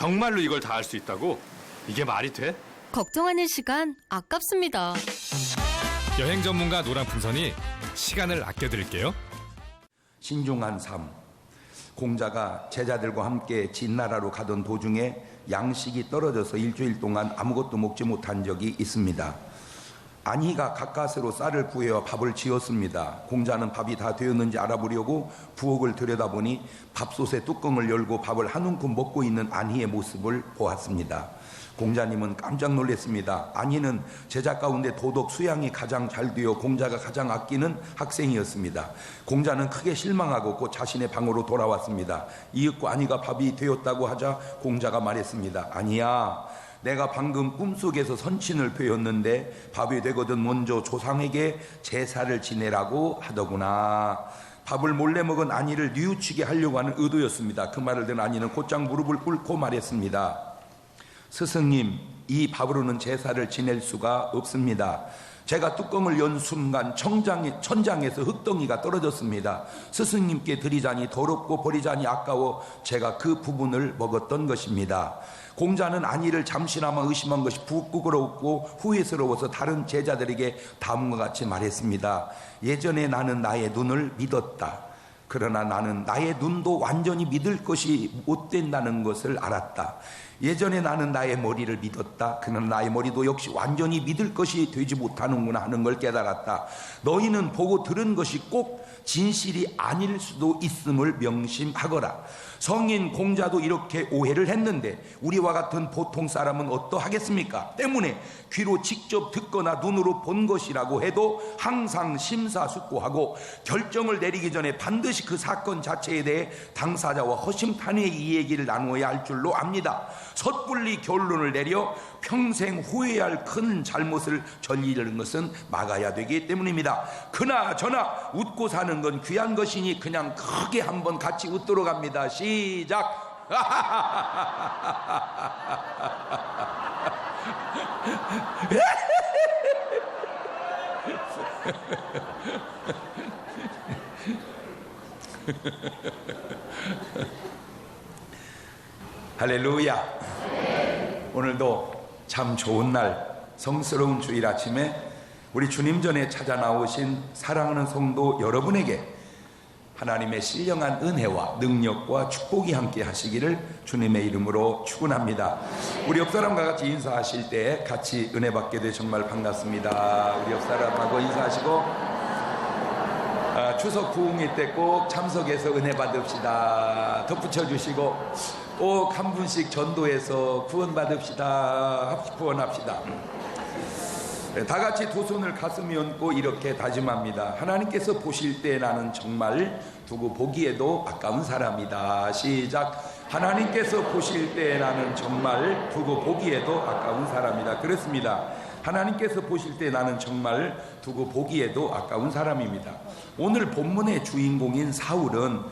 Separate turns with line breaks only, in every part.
정말로 이걸 다 할 수 있다고? 이게 말이 돼?
걱정하는 시간 아깝습니다.
여행 전문가 노란풍선이 시간을 아껴드릴게요.
신중한 삶. 공자가 제자들과 함께 진나라로 가던 도중에 양식이 떨어져서 일주일 동안 아무것도 먹지 못한 적이 있습니다. 안희가 가까스로 쌀을 구해어 밥을 지었습니다. 공자는 밥이 다 되었는지 알아보려고 부엌을 들여다보니 밥솥의 뚜껑을 열고 밥을 한 움큼 먹고 있는 안희의 모습을 보았습니다. 공자님은 깜짝 놀랐습니다. 안희는 제자 가운데 도덕 수양이 가장 잘 되어 공자가 가장 아끼는 학생이었습니다. 공자는 크게 실망하고 곧 자신의 방으로 돌아왔습니다. 이윽고 안희가 밥이 되었다고 하자 공자가 말했습니다. 안희야, 내가 방금 꿈속에서 선친을 배웠는데 밥이 되거든 먼저 조상에게 제사를 지내라고 하더구나. 밥을 몰래 먹은 안희를 뉘우치게 하려고 하는 의도였습니다. 그 말을 들은 안희는 곧장 무릎을 꿇고 말했습니다. 스승님, 이 밥으로는 제사를 지낼 수가 없습니다. 제가 뚜껑을 연 순간 천장에서 흙덩이가 떨어졌습니다. 스승님께 드리자니 더럽고 버리자니 아까워 제가 그 부분을 먹었던 것입니다. 공자는 안희를 잠시나마 의심한 것이 부끄럽고 후회스러워서 다른 제자들에게 다음과 같이 말했습니다. 예전에 나는 나의 눈을 믿었다. 그러나 나는 나의 눈도 완전히 믿을 것이 못 된다는 것을 알았다. 예전에 나는 나의 머리를 믿었다. 그러나 나의 머리도 역시 완전히 믿을 것이 되지 못하는구나 하는 걸 깨달았다. 너희는 보고 들은 것이 꼭 진실이 아닐 수도 있음을 명심하거라. 성인 공자도 이렇게 오해를 했는데 우리와 같은 보통 사람은 어떠하겠습니까? 때문에 귀로 직접 듣거나 눈으로 본 것이라고 해도 항상 심사숙고하고 결정을 내리기 전에 반드시 그 사건 자체에 대해 당사자와 허심탄회히 이 얘기를 나누어야 할 줄로 압니다. 섣불리 결론을 내려 평생 후회할 큰 잘못을 저지르는 것은 막아야 되기 때문입니다. 그나저나 웃고 사는 건 귀한 것이니 그냥 크게 한번 같이 웃도록 합니다. 시작. 할렐루야. 오늘도 참 좋은 날, 성스러운 주일 아침에 우리 주님 전에 찾아 나오신 사랑하는 성도 여러분에게 하나님의 신령한 은혜와 능력과 축복이 함께 하시기를 주님의 이름으로 축원합니다. 우리 옆사람과 같이 인사하실 때 같이 은혜 받게 돼 정말 반갑습니다. 우리 옆사람하고 인사하시고 추석 부흥회 때 꼭 참석해서 은혜 받읍시다. 덧붙여 주시고 꼭 한 분씩 전도해서 구원 받읍시다. 구원합시다. 다 같이 두 손을 가슴에 얹고 이렇게 다짐합니다. 하나님께서 보실 때 나는 정말 두고 보기에도 아까운 사람이다. 시작. 하나님께서 보실 때 나는 정말 두고 보기에도 아까운 사람이다. 그렇습니다. 하나님께서 보실 때 나는 정말 두고 보기에도 아까운 사람입니다. 오늘 본문의 주인공인 사울은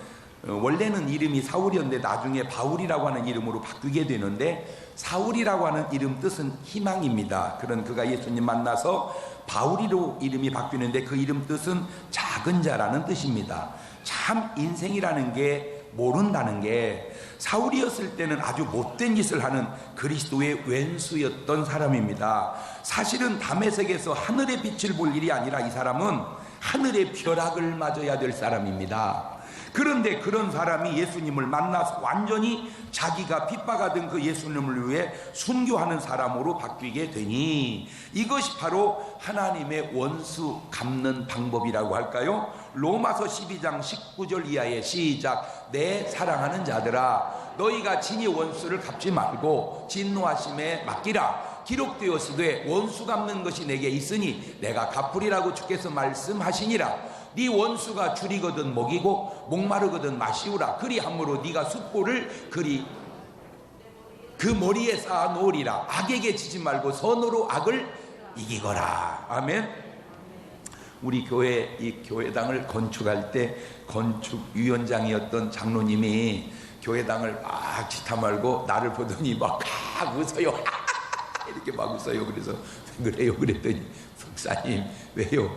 원래는 이름이 사울이었는데 나중에 바울이라고 하는 이름으로 바뀌게 되는데, 사울이라고 하는 이름 뜻은 희망입니다. 그런 그가 예수님 만나서 바울이로 이름이 바뀌는데 그 이름 뜻은 작은 자라는 뜻입니다. 참 인생이라는 게 모른다는 게, 사울이었을 때는 아주 못된 짓을 하는 그리스도의 왼수였던 사람입니다. 사실은 다메섹에서 하늘의 빛을 볼 일이 아니라 이 사람은 하늘의 벼락을 맞아야 될 사람입니다. 그런데 그런 사람이 예수님을 만나서 완전히 자기가 핍박하던 그 예수님을 위해 순교하는 사람으로 바뀌게 되니, 이것이 바로 하나님의 원수 갚는 방법이라고 할까요? 로마서 12장 19절 이하의 시작. 내 사랑하는 자들아, 너희가 진이 원수를 갚지 말고 진노하심에 맡기라. 기록되었으되 원수 갚는 것이 내게 있으니 내가 갚으리라고 주께서 말씀하시니라. 네 원수가 줄이거든 먹이고 목마르거든 마시우라. 그리함으로 네가 숫보를 그리 그 머리에 쌓아 놓으리라. 악에게 지지 말고 선으로 악을 이기거라. 아멘. 우리 교회 이 교회당을 건축할 때 건축위원장이었던 장로님이 교회당을 막 지타 말고 나를 보더니 막 웃어요. 이렇게 막 웃어요. 그래서 그래요 그랬더니, 목사님 왜요?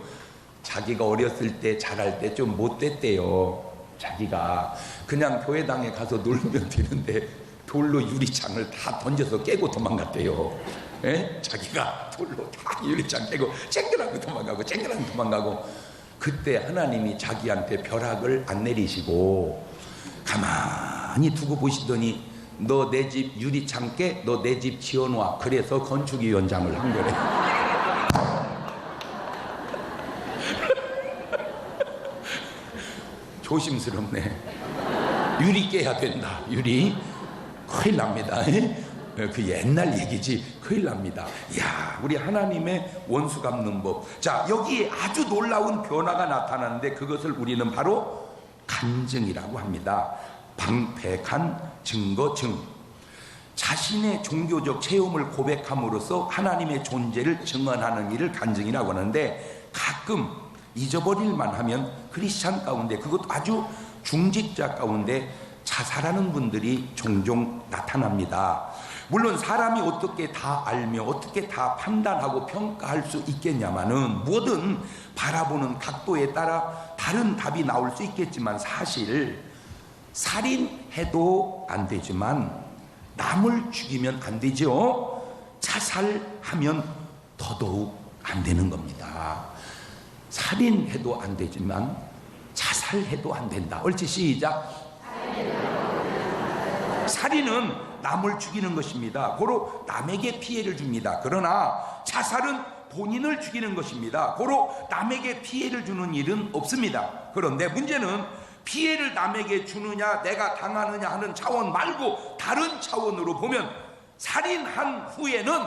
자기가 어렸을 때 자랄 때 좀 못됐대요. 자기가 그냥 교회당에 가서 놀면 되는데 돌로 유리창을 다 던져서 깨고 도망갔대요. 예? 자기가 돌로 다 유리창 깨고 쨍그랑고 도망가고 그때 하나님이 자기한테 벼락을 안 내리시고 가만히 두고 보시더니 너 내 집 유리창 깨, 너 내 집 지어놔. 그래서 건축위원장을 한 거래. 조심스럽네. 유리 깨야 된다. 유리 큰일 납니다. 그 옛날 얘기지. 큰일 납니다. 이야, 우리 하나님의 원수 갚는 법. 자, 여기에 아주 놀라운 변화가 나타나는데 그것을 우리는 바로 간증이라고 합니다. 방백한 증거증. 자신의 종교적 체험을 고백함으로써 하나님의 존재를 증언하는 일을 간증이라고 하는데, 가끔 잊어버릴만 하면 크리스찬 가운데, 그것도 아주 중직자 가운데 자살하는 분들이 종종 나타납니다. 물론 사람이 어떻게 다 알며 어떻게 다 판단하고 평가할 수 있겠냐마는, 뭐든 바라보는 각도에 따라 다른 답이 나올 수 있겠지만, 사실 살인해도 안 되지만 남을 죽이면 안 되죠. 자살하면 더더욱 안 되는 겁니다. 살인해도 안 되지만 자살해도 안 된다. 옳지, 시작. 살인은 남을 죽이는 것입니다. 고로 남에게 피해를 줍니다. 그러나 자살은 본인을 죽이는 것입니다. 고로 남에게 피해를 주는 일은 없습니다. 그런데 문제는 피해를 남에게 주느냐 내가 당하느냐 하는 차원 말고 다른 차원으로 보면, 살인한 후에는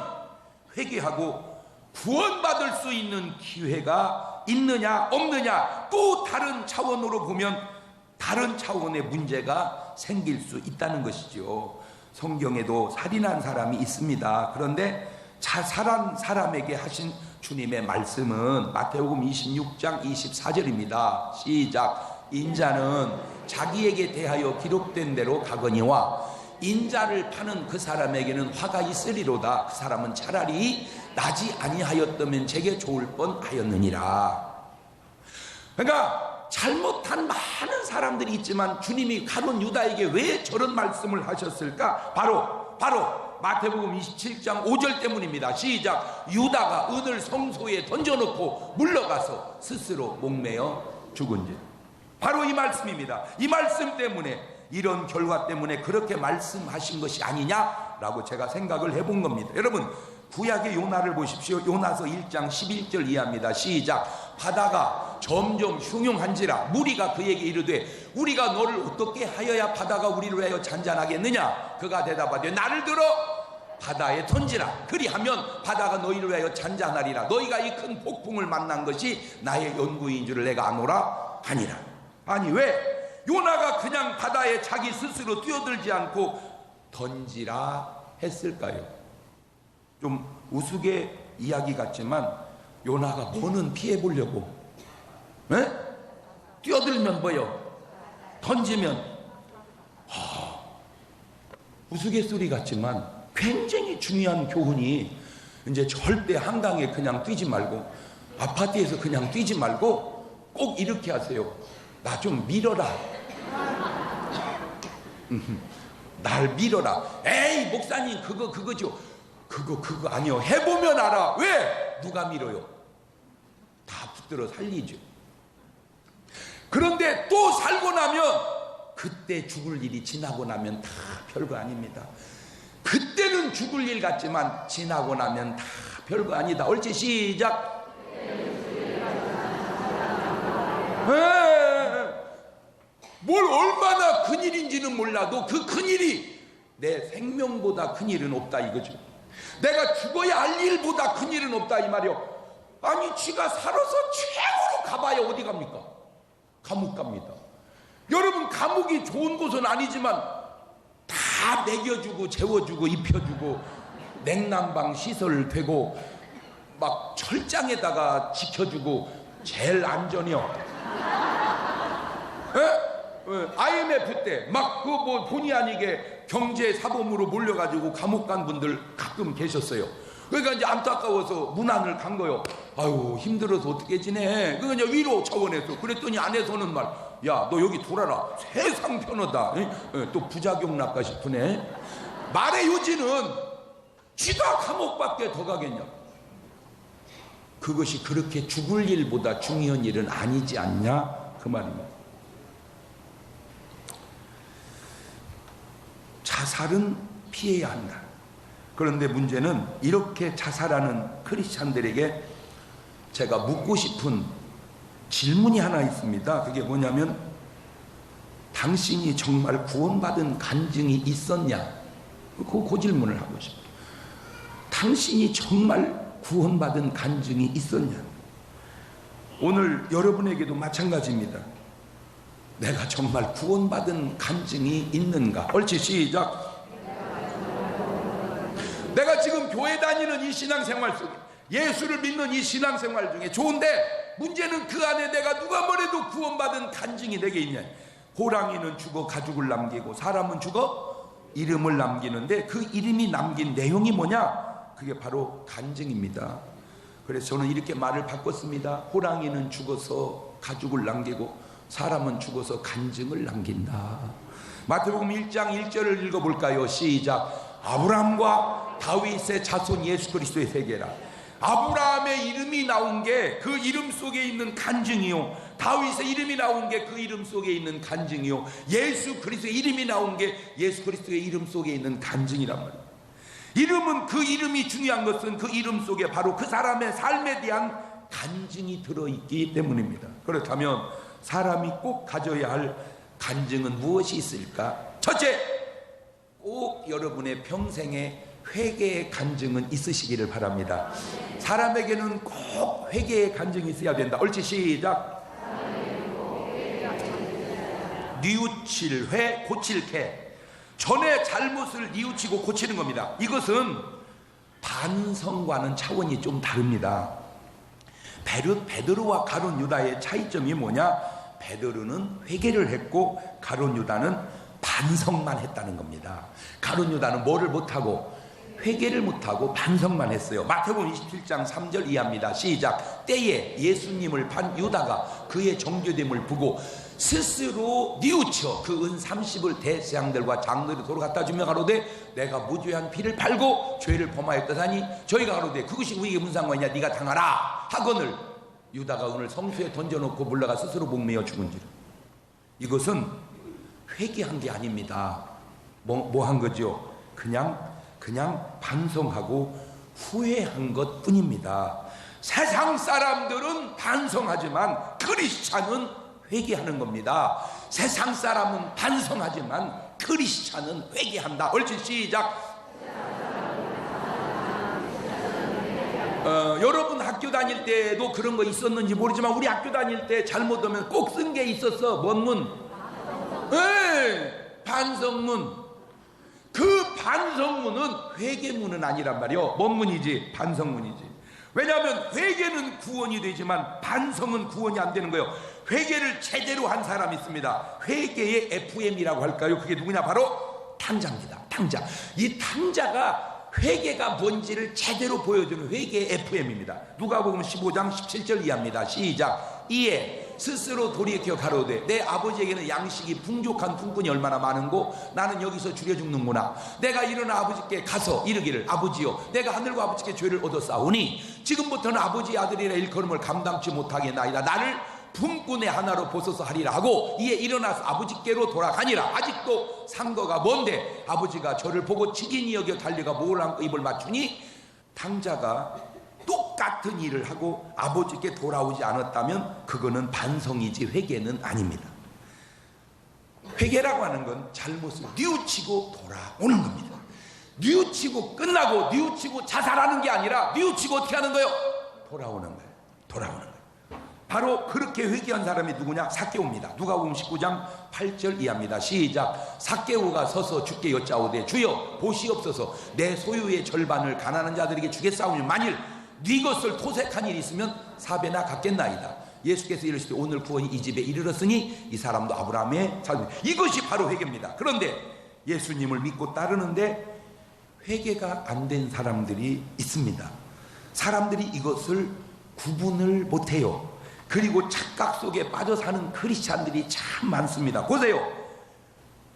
회개하고 구원받을 수 있는 기회가 있느냐 없느냐, 또 다른 차원으로 보면 다른 차원의 문제가 생길 수 있다는 것이죠. 성경에도 살인한 사람이 있습니다. 그런데 자살한 사람에게 하신 주님의 말씀은 마태복음 26장 24절입니다. 시작. 인자는 자기에게 대하여 기록된 대로 가거니와 인자를 파는 그 사람에게는 화가 있으리로다. 그 사람은 차라리 나지 아니하였다면 제게 좋을 뻔하였느니라. 그러니까 잘못한 많은 사람들이 있지만 주님이 가룟 유다에게 왜 저런 말씀을 하셨을까? 바로 마태복음 27장 5절 때문입니다. 시작. 유다가 은을 성소에 던져놓고 물러가서 스스로 목매어 죽은지. 바로 이 말씀입니다. 이 말씀 때문에, 이런 결과 때문에 그렇게 말씀하신 것이 아니냐라고 제가 생각을 해본 겁니다. 여러분, 구약의 요나를 보십시오. 요나서 1장 11절 이하입니다. 시작. 바다가 점점 흉흉한지라 무리가 그에게 이르되 우리가 너를 어떻게 하여야 바다가 우리를 위하여 잔잔하겠느냐? 그가 대답하되 나를 들어 바다에 던지라. 그리하면 바다가 너희를 위하여 잔잔하리라. 너희가 이 큰 폭풍을 만난 것이 나의 연구인 줄을 내가 아노라 하니라. 아니, 왜 요나가 그냥 바다에 자기 스스로 뛰어들지 않고 던지라 했을까요? 좀 우스개 이야기 같지만 요나가 뭐는 피해 보려고, 에? 뛰어들면 뭐요? 던지면, 우스갯소리 같지만 굉장히 중요한 교훈이, 이제 절대 한강에 그냥 뛰지 말고, 아파트에서 그냥 뛰지 말고 꼭 이렇게 하세요. 나 좀 밀어라. 날 밀어라. 에이 목사님 그거죠. 그거 아니요. 해보면 알아. 왜? 누가 밀어요? 다 붙들어 살리죠. 그런데 또 살고 나면, 그때 죽을 일이 지나고 나면 다 별거 아닙니다. 그때는 죽을 일 같지만 지나고 나면 다 별거 아니다. 옳지, 시작. 뭘 얼마나 큰일인지는 몰라도 그 큰일이 내 생명보다 큰일은 없다 이거죠. 내가 죽어야 할 일보다 큰일은 없다 이 말이요. 아니, 지가 살아서 최고로 가봐야 어디 갑니까? 감옥 갑니다. 여러분, 감옥이 좋은 곳은 아니지만 다 먹여주고 재워주고 입혀주고 냉난방 시설 되고 막 철장에다가 지켜주고 제일 안전이요. IMF 때 막 그 뭐 본의 아니게 경제 사범으로 몰려가지고 감옥 간 분들 가끔 계셨어요. 그러니까 이제 안타까워서 문 안을 간 거요. 아유, 힘들어서 어떻게 지내? 그러니까 이제 위로 차원에서. 그랬더니 안에서는 말, 야, 너 여기 돌아라. 세상 편하다. 또 부작용 날까 싶으네. 말의 요지는 쥐가 감옥밖에 더 가겠냐. 그것이 그렇게 죽을 일보다 중요한 일은 아니지 않냐, 그 말입니다. 자살은 피해야 한다. 그런데 문제는 이렇게 자살하는 크리스찬들에게 제가 묻고 싶은 질문이 하나 있습니다. 그게 뭐냐면, 당신이 정말 구원받은 간증이 있었냐? 그 질문을 하고 싶어요. 당신이 정말 구원받은 간증이 있었냐? 오늘 여러분에게도 마찬가지입니다. 내가 정말 구원받은 간증이 있는가? 옳지, 시작. 내가 지금 교회 다니는 이 신앙생활 속에, 예수를 믿는 이 신앙생활 중에 좋은데, 문제는 그 안에 내가 누가 뭐래도 구원받은 간증이 내게 있냐. 호랑이는 죽어 가죽을 남기고 사람은 죽어 이름을 남기는데, 그 이름이 남긴 내용이 뭐냐? 그게 바로 간증입니다. 그래서 저는 이렇게 말을 바꿨습니다. 호랑이는 죽어서 가죽을 남기고 사람은 죽어서 간증을 남긴다. 마태복음 1장 1절을 읽어볼까요? 시작. 아브라함과 다윗의 자손 예수 그리스도의 세계라. 아브라함의 이름이 나온 게 그 이름 속에 있는 간증이요, 다윗의 이름이 나온 게 그 이름 속에 있는 간증이요, 예수 그리스도의 이름이 나온 게 예수 그리스도의 이름 속에 있는 간증이란 말이에요. 이름은, 그 이름이 중요한 것은 그 이름 속에 바로 그 사람의 삶에 대한 간증이 들어있기 때문입니다. 그렇다면 사람이 꼭 가져야 할 간증은 무엇이 있을까? 첫째, 꼭 여러분의 평생에 회개의 간증은 있으시기를 바랍니다. 사람에게는 꼭 회개의 간증이 있어야 된다. 옳지, 시작. 뉘우칠 회, 고칠 캐. 전에 잘못을 뉘우치고 고치는 겁니다. 이것은 반성과는 차원이 좀 다릅니다. 베드로와 가룟 유다의 차이점이 뭐냐? 베드로는 회개를 했고 가룟 유다는 반성만 했다는 겁니다. 가룟 유다는 뭐를 못하고? 회개를 못하고 반성만 했어요. 마태복음 27장 3절 이해합니다. 시작. 때에 예수님을 판 유다가 그의 정죄됨을 보고 스스로 뉘우쳐 그 은 30을 대제사장들과 장로들이 도로 갖다 주며 가로되 내가 무죄한 피를 팔고 죄를 범하였다 하니 저희가 가로되 그것이 우리에게 무슨 상관이냐, 네가 당하라 하거늘 유다가 은을 성수에 던져놓고 물러가 스스로 목매어 죽은지라. 이것은 회개한 게 아닙니다. 뭐 한 거죠? 그냥 반성하고 후회한 것 뿐입니다. 세상 사람들은 반성하지만 크리스찬은 회개하는 겁니다. 세상 사람은 반성하지만 크리스찬은 회개한다. 옳지, 시작. 여러분 학교 다닐 때도 그런 거 있었는지 모르지만 우리 학교 다닐 때 잘못하면 꼭 쓴 게 있었어. 뭔 문? 반성문. 그 반성문은 회개문은 아니란 말이요. 뭔 문이지? 반성문이지. 왜냐하면 회개는 구원이 되지만 반성은 구원이 안 되는 거예요. 회개를 제대로 한 사람이 있습니다. 회개의 FM이라고 할까요? 그게 누구냐? 바로 탕자입니다. 탕자. 이 탕자가 회개가 뭔지를 제대로 보여주는 회개의 FM입니다. 누가복음 15장 17절 이해합니다. 시작. 이에 스스로 돌이켜 가로되 내 아버지에게는 양식이 풍족한 품꾼이 얼마나 많은고 나는 여기서 줄여 죽는구나. 내가 일어나 아버지께 가서 이르기를 아버지여 내가 하늘과 아버지께 죄를 얻었사오니 지금부터는 아버지의 아들이라 일컬음을 감당치 못하겠나이다. 나를 품꾼의 하나로 보소서 하리라 하고 이에 일어나서 아버지께로 돌아가니라. 아직도 상거가 먼데 아버지가 저를 보고 치긴이 여겨 달려가 모을 안고 입을 맞추니 탕자가 똑같은 일을 하고 아버지께 돌아오지 않았다면 그거는 반성이지 회개는 아닙니다. 회개라고 하는 건 잘못을 뉘우치고 돌아오는 겁니다. 뉘우치고 끝나고 뉘우치고 자살하는 게 아니라 뉘우치고 어떻게 하는 거예요? 돌아오는 거예요. 돌아오는 거예요. 바로 그렇게 회개한 사람이 누구냐? 삭개오입니다. 누가복음 19장 8절 이해합니다. 시작. 삭개오가 서서 주께 여짜오되 주여 보시옵소서 내 소유의 절반을 가난한 자들에게 주겠사오니 만일 네 것을 토색한 일이 있으면 4배나 갚겠나이다. 예수께서 이르시되 오늘 구원이 이 집에 이르렀으니 이 사람도 아브라함의 자손. 이것이 바로 회개입니다. 그런데 예수님을 믿고 따르는데 회개가 안 된 사람들이 있습니다. 사람들이 이것을 구분을 못해요. 그리고 착각 속에 빠져 사는 크리스찬들이 참 많습니다. 보세요.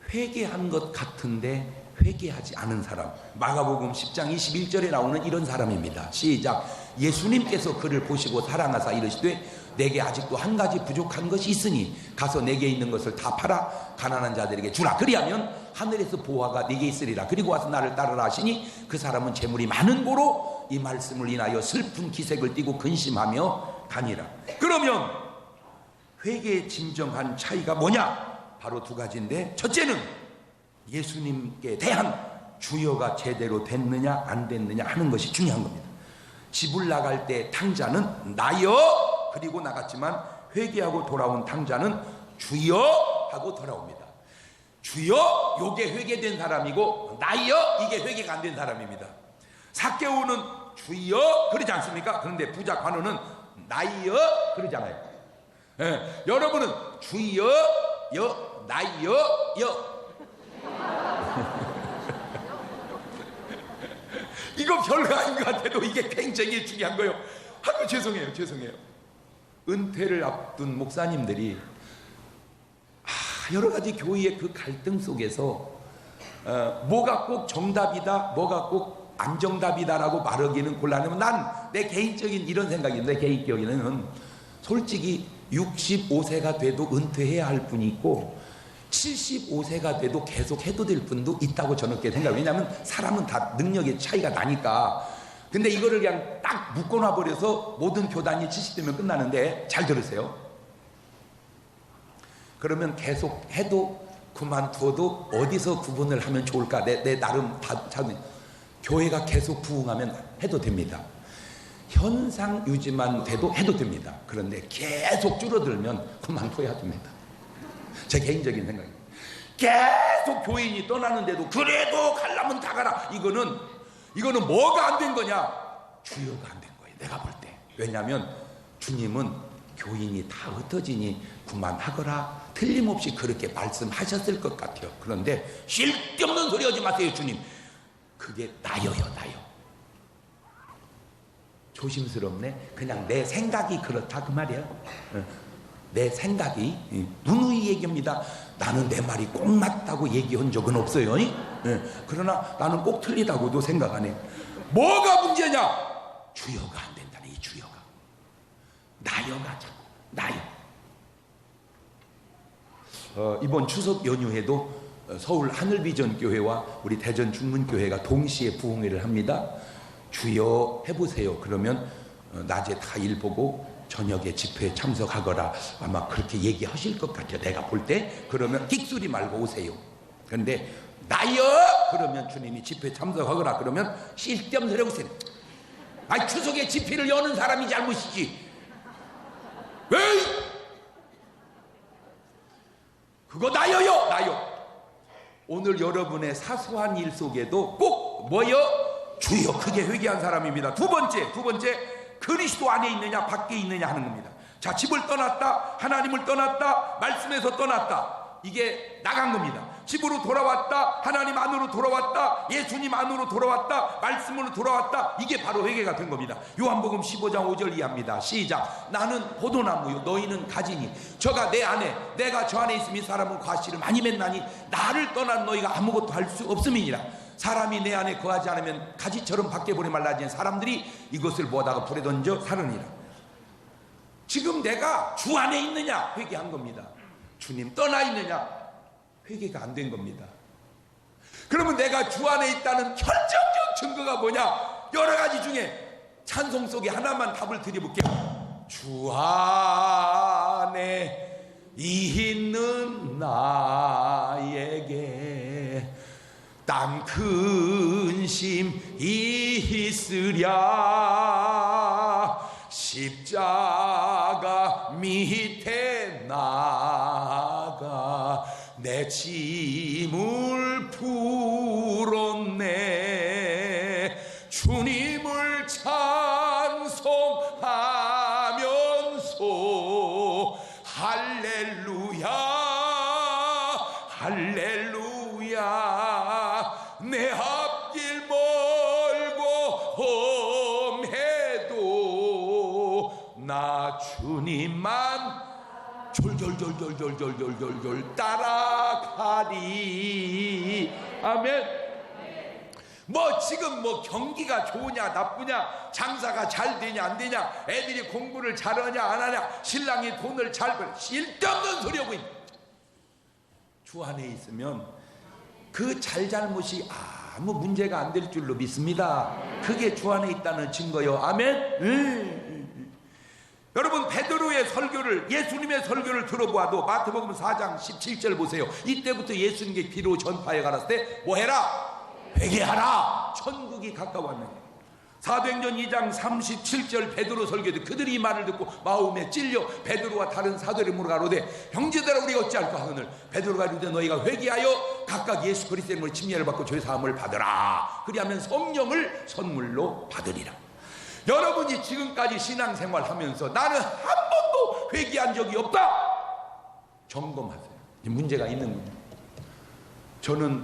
회개한 것 같은데 회개하지 않은 사람. 마가복음 10장 21절에 나오는 이런 사람입니다. 시작. 예수님께서 그를 보시고 사랑하사 이르시되 내게 아직도 한 가지 부족한 것이 있으니 가서 내게 있는 것을 다 팔아 가난한 자들에게 주라. 그리하면 하늘에서 보화가 내게 있으리라. 그리고 와서 나를 따르라 하시니 그 사람은 재물이 많은 고로 이 말씀을 인하여 슬픈 기색을 띠고 근심하며 가니라. 그러면 회개의 진정한 차이가 뭐냐? 바로 두 가지인데, 첫째는 예수님께 대한 주여가 제대로 됐느냐 안 됐느냐 하는 것이 중요한 겁니다. 집을 나갈 때 탕자는 나여 그리고 나갔지만 회개하고 돌아온 탕자는 주여 하고 돌아옵니다. 주여, 요게 회개된 사람이고 나여, 이게 회개가 안 된 사람입니다. 삭개오는 주여 그러지 않습니까? 그런데 부자 관우는 나여 그러잖아요. 예, 여러분은 주여 여 나여 여 이거 별거 아닌 것 같아도 이게 굉장히 중요한 거예요. 하도 죄송해요. 은퇴를 앞둔 목사님들이 여러 가지 교회의 그 갈등 속에서 뭐가 꼭 정답이다, 뭐가 꼭 안정답이다라고 말하기는 곤란하면 난 내 개인적인 이런 생각인데, 개인적인 솔직히 65세가 돼도 은퇴해야 할 분이 있고 75세가 돼도 계속 해도 될 분도 있다고 저는 그렇게 생각해요. 왜냐하면 사람은 다 능력의 차이가 나니까. 근데 이거를 그냥 딱 묶어놔 버려서 모든 교단이 70대면 끝나는데, 잘 들으세요. 그러면 계속 해도 그만두어도 어디서 구분을 하면 좋을까? 내 나름 다 교회가 계속 부흥하면 해도 됩니다. 현상 유지만 돼도 해도 됩니다. 그런데 계속 줄어들면 그만둬야 됩니다. 제 개인적인 생각입니다. 계속 교인이 떠나는데도 그래도 가려면 다 가라. 이거는 뭐가 안 된 거냐? 주여가 안 된 거예요. 내가 볼 때. 왜냐하면 주님은 교인이 다 흩어지니 그만하거라 틀림없이 그렇게 말씀하셨을 것 같아요. 그런데 쓸데없는 소리 하지 마세요. 주님, 그게 나여요. 나요. 조심스럽네. 그냥 내 생각이 그렇다 그 말이야. 내 생각이 누누이 얘기합니다. 나는 내 말이 꼭 맞다고 얘기한 적은 없어요. 그러나 나는 꼭 틀리다고도 생각 안 해요. 뭐가 문제냐? 주여가 안 된다네. 이 주여가 나여가 자꾸 나여. 이번 추석 연휴에도 서울 하늘비전 교회와 우리 대전 중문교회가 동시에 부흥회를 합니다. 주여 해보세요. 그러면 낮에 다 일 보고 저녁에 집회에 참석하거라 아마 그렇게 얘기하실 것 같아요. 내가 볼 때. 그러면 끽소리 말고 오세요. 그런데 나여 그러면 주님이 집회에 참석하거라 그러면 쓸데없는 소리 오세요. 아니 추석에 집회를 여는 사람이 잘못이지. 왜? 그거 나여요. 나여. 오늘 여러분의 사소한 일 속에도 꼭 뭐여? 주여. 그게 회개한 사람입니다. 두 번째 그리스도 안에 있느냐 밖에 있느냐 하는 겁니다. 자, 집을 떠났다, 하나님을 떠났다, 말씀에서 떠났다, 이게 나간 겁니다. 집으로 돌아왔다, 하나님 안으로 돌아왔다, 예수님 안으로 돌아왔다, 말씀으로 돌아왔다, 이게 바로 회개가 된 겁니다. 요한복음 15장 5절 이하입니다. 시작. 나는 포도나무요 너희는 가지니 저가 내 안에 내가 저 안에 있으면 이 사람은 과실을 많이 맺나니 나를 떠난 너희가 아무것도 할 수 없음이니라. 사람이 내 안에 거하지 않으면 가지처럼 밖에 보내 말라진 사람들이 이것을 모아다가 불에 던져 살으니라. 지금 내가 주 안에 있느냐? 회개한 겁니다. 주님 떠나 있느냐? 회개가 안 된 겁니다. 그러면 내가 주 안에 있다는 결정적 증거가 뭐냐? 여러 가지 중에 찬송 속에 하나만 답을 드려볼게요. 주 안에 있는 나에게 땀 근심 있으랴. 십자가 밑에 나가 내 짐을 풀었네. 주님을 찬송하면서 할렐루야 할렐루야 내 앞길 졸졸졸졸졸졸졸졸 따라가리. 아멘. 뭐 지금 뭐 경기가 좋으냐 나쁘냐, 장사가 잘 되냐 안 되냐, 애들이 공부를 잘하냐 안 하냐, 신랑이 돈을 잘 벌, 쓸데없는 소리하고 있는. 주 안에 있으면 그 잘잘못이 아무 문제가 안 될 줄로 믿습니다. 그게 주 안에 있다는 증거요. 아멘. 여러분, 베드로의 설교를, 예수님의 설교를 들어보아도 마태복음 4장 17절 보세요. 이때부터 예수님께 비로 전파해 가랐을 때 뭐 해라? 회개하라. 천국이 가까웠느니라. 사도행전 2장 37절 베드로 설교도 그들이 이 말을 듣고 마음에 찔려 베드로와 다른 사도를 물어가로되 형제들아 우리가 어찌할까 하거늘 베드로가 이르되 너희가 회개하여 각각 예수 그리스도의 이름으로 침례를 받고 죄 사함을 받으라. 그리하면 성령을 선물로 받으리라. 여러분이 지금까지 신앙생활 하면서 나는 한 번도 회개한 적이 없다, 점검하세요. 문제가 있는군요. 저는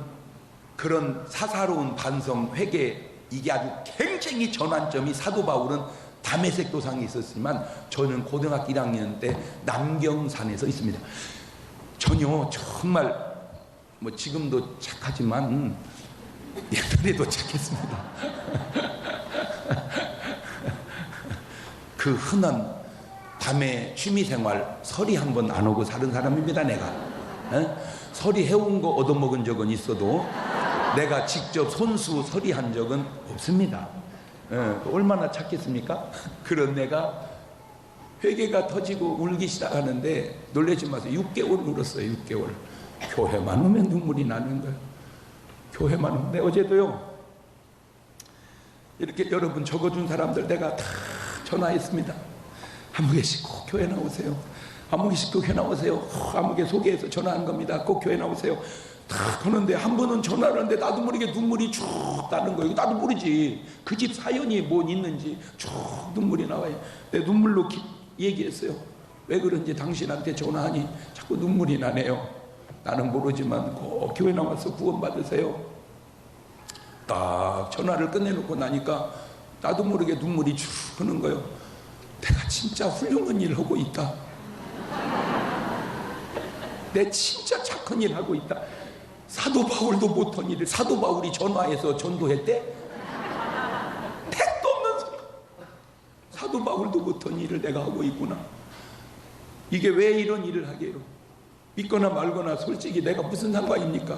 그런 사사로운 반성, 회개, 이게 아주 굉장히 전환점이 사도 바울은 다메섹 도상에 있었지만 저는 고등학교 1학년 때 남경산에서 있습니다. 전혀 정말 뭐 지금도 착하지만 옛날에도 착했습니다. 그 흔한 밤에 취미생활 서리 한 번 안 오고 사는 사람입니다. 내가 서리 해온 거 얻어먹은 적은 있어도 내가 직접 손수 서리한 적은 없습니다. 얼마나 착했습니까? 그런 내가 회개가 터지고 울기 시작하는데 놀라지 마세요. 6개월 울었어요. 6개월. 교회만 오면 눈물이 나는 거예요. 교회만 오면. 네, 어제도요, 이렇게 여러분 적어준 사람들 내가 다 전화했습니다. 한무개씩 꼭 교회 나오세요. 한무개씩 교회 나오세요. 한무개 소개해서 전화한 겁니다. 꼭 교회 나오세요. 다 그러는데 한 번은 전화를 하는데 나도 모르게 눈물이 쭉 나는 거예요. 나도 모르지 그 집 사연이 뭔 있는지 쭉 눈물이 나와요. 내 눈물로 얘기했어요. 왜 그런지 당신한테 전화하니 자꾸 눈물이 나네요. 나는 모르지만 꼭 교회 나와서 구원 받으세요. 딱 전화를 끝내놓고 나니까 나도 모르게 눈물이 쭉 흐르는 거예요. 내가 진짜 훌륭한 일을 하고 있다. 내 진짜 착한 일을 하고 있다. 사도 바울도 못한 일을 사도 바울이 전화해서 전도했대? 택도 없는 소리. 사도 바울도 못한 일을 내가 하고 있구나. 이게 왜 이런 일을 하게요? 믿거나 말거나 솔직히 내가 무슨 상관입니까?